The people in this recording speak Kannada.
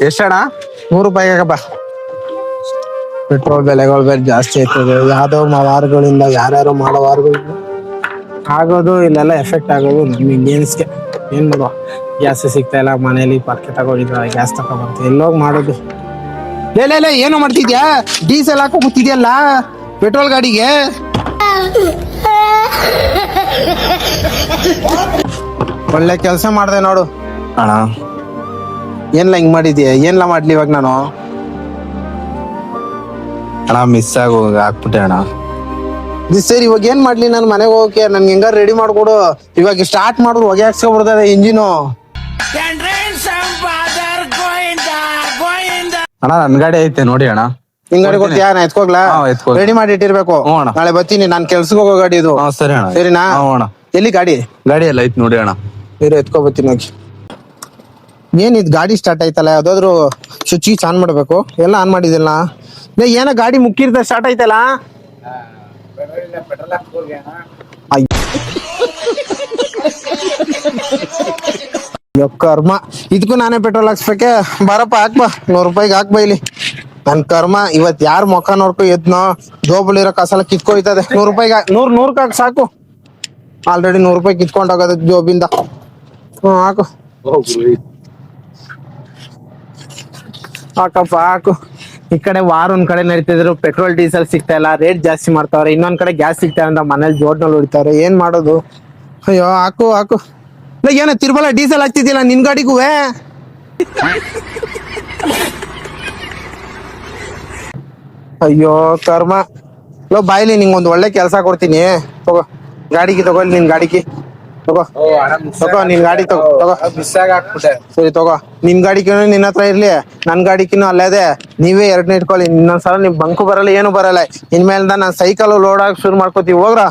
ಎಷ್ಟಣ್ಣ? 100 ರೂಪಾಯಿ ಆಗಪ್ಪ. ಪೆಟ್ರೋಲ್ ಬೆಲೆಗಳು ಬೇರೆ ಜಾಸ್ತಿ ಆಯ್ತದೆ. ಯಾವ್ದೋ ವಾರಗಳಿಂದ ಯಾರ್ಯಾರೋ ಮಾಡೋ ವಾರಗಳಿಂದ ಆಗೋದು ಇಲ್ಲೆಲ್ಲ ಎಫೆಕ್ಟ್ ಆಗೋದು ನಮ್ಮ ಇಂಡಿಯನ್ಸ್ಗೆ. ಏನ್ ಮಾಡುವ, ಗ್ಯಾಸ್ ಸಿಗ್ತಾ ಇಲ್ಲ. ಮನೇಲಿ ಪಾರ್ಕೆ ತಗೊಂಡಿದ್ರ ಗ್ಯಾಸ್ ತಗೊಂಡ್ಬರ್ತೀವಿ, ಎಲ್ಲೋಗಿ ಮಾಡೋದು. ಲೇ ಏನೋ ಮಾಡ್ತಿದ್ಯಾ? ಡೀಸೆಲ್ ಹಾಕೋ ಕೂತಿದ್ಯಲ್ಲ ಪೆಟ್ರೋಲ್ ಗಾಡಿಗೆ. ಒಳ್ಳೆ ಕೆಲಸ ಮಾಡ್ದೆ ನೋಡು ಅಣ್ಣ. ಏನ್ಲ ಹಿಂಗ್ ಮಾಡಿದ್ಯಾ? ಏನ್ಲ ಮಾಡ್ಲಿ ಇವಾಗ ನಾನು? ಅಣ್ಣ ಮಿಸ್ ಹಾಕ್ಬಿಟ್ಟೆ ಅಣ್ಣ. ಸರಿ ಇವಾಗ ಏನ್ ಮಾಡ್ಲಿ? ನಾನು ಮನೆಗೆ ಹೋಗಕ್ಕೆ ನನ್ಗೆ ಹೆಂಗಾರ ರೆಡಿ ಮಾಡ್ಕೊಡು. ಇವಾಗ ಸ್ಟಾರ್ಟ್ ಮಾಡಿದ್ರು ಹೊಗೆ ಹಾಕ್ಸ್ಕೊಬಿಡ್ತದೆ ಇಂಜಿನು. ಅಣ್ಣ ನನ್ ಗಾಡಿ ಐತೆ ನೋಡಿ ಅಣ್ಣ. ನಿನ್ ಗಾಡಿ ಕೊಡ್ತೀಯಾ? ನಾ ಎತ್ಕೋಗ್ಲಾ? ರೆಡಿ ಮಾಡಿ ಇಟ್ಟಿರ್ಬೇಕು. ನಾಳೆ ಬರ್ತೀನಿ, ನಾನ್ ಕೆಲ್ಸಕ್ಕೆ ಹೋಗೋ ಗಾಡಿ ಇದು. ಸರಿ ಅಣ್ಣ. ಸರಿನಾ? ಅಣ್ಣ ಎಲ್ಲಿ ಗಾಡಿ? ಗಾಡಿ ಎಲ್ಲ ಐತ್ ನೋಡಿ ಅಣ್ಣ. ಬೇರೆ ಎತ್ಕೊ ಬರ್ತೀನಿ ಹೋಗಿ. ಏನಿದ್ ಗಾಡಿ ಸ್ಟಾರ್ಟ್ ಆಯ್ತಲ್ಲ, ಯಾವ್ದಾದ್ರು ಸ್ವಿಚ್ ಆನ್ ಮಾಡ್ಬೇಕು. ಎಲ್ಲ ಆನ್ ಮಾಡಿದಿಲ್ಲ. ಏನ ಗಾಡಿ ಮುಕ್ಕಿರ್ತ ಸ್ಟಾರ್ಟ್ ಆಯ್ತಲ್ಲ. ಅಯ್ಯೋ ಕರ್ಮ, ಇದಕ್ಕೂ ನಾನೇ ಪೆಟ್ರೋಲ್ ಹಾಕ್ಸ್ಬೇಕೆ? ಬಾರಪ್ಪ ಹಾಕ್ಬಾ, 100 ರೂಪಾಯಿಗೆ ಹಾಕ್ಬಾ ಇಲ್ಲಿ. ನನ್ ಕರ್ಮ ಇವತ್ ಯಾರ್ ಮುಖ ನೋಡ್ಕೊ ಎದ್ನೋ ಜೋಬಲ್ಲಿರೋ ಕಾಸೆಲ್ಲ ಕಿತ್ಕೊಯ್ತದೆ. 100 ರೂಪಾಯಿಗೆ 100 ಹಾಕ್ ಸಾಕು. ಆಲ್ರೆಡಿ 100 ರೂಪಾಯಿ ಕಿತ್ಕೊಂಡೋಗದ ಜೋಬಿಂದ. ಹಾಕು ಹಾಕಪ್ಪ ಹಾಕು. ಈ ಕಡೆ ಒಂದ್ ಕಡೆ ನಡೀತಿದ್ರು, ಪೆಟ್ರೋಲ್ ಡೀಸೆಲ್ ಸಿಗ್ತಾ ಇಲ್ಲ, ರೇಟ್ ಜಾಸ್ತಿ ಮಾಡ್ತಾವ್ರೆ. ಇನ್ನೊಂದ್ ಕಡೆ ಗ್ಯಾಸ್ ಸಿಗ್ತಾ ಅಂತ ಮನೇಲಿ ಜೋಡ್ನಲ್ಲಿ ಹೊಡಿತಾವ್ರೆ. ಏನ್ ಮಾಡೋದು? ಅಯ್ಯೋ ಹಾಕು ಹಾಕು. ಏನ ತಿರ್ಬಲ ಡೀಸೆಲ್ ಹಾಕ್ತಿದ್ದಿಲ್ಲ ನಿನ್ ಗಾಡಿಗೂ? ಅಯ್ಯೋ ಕರ್ಮ. ಬಾಯ್ಲಿ ನಿಂಗೊಂದು ಒಳ್ಳೆ ಕೆಲಸ ಕೊಡ್ತೀನಿ. ತಗೋ ಗಾಡಿಗೆ, ತಗೊಳ್ಳಿ ನಿನ್ ಗಾಡಿಗೆ ತಗೋ. ನಿನ್ ಗಾಡಿ ತಗೋ. ಸರಿ ತಗೋ, ನಿನ್ ಗಾಡಿಕಿನೂ ನಿನ್ನ ಹತ್ರ ಇರ್ಲಿ, ನನ್ ಗಾಡಿಕಿನೂ ಅಲ್ಲದೆ. ನೀವೇ 2 ಇಟ್ಕೊಳ್ಳಿ. ಇನ್ನೊಂದ್ಸಲ ನಿಮ್ ಬಂಕು ಬರಲ್ಲ, ಏನು ಬರಲ್ಲ. ಇನ್ಮೇಲಿಂದ ನಾನ್ ಸೈಕಲ್ ಲೋಡ್ ಆಗಿ ಶುರು ಮಾಡ್ಕೋತೀವಿ. ಹೋಗ್ರ.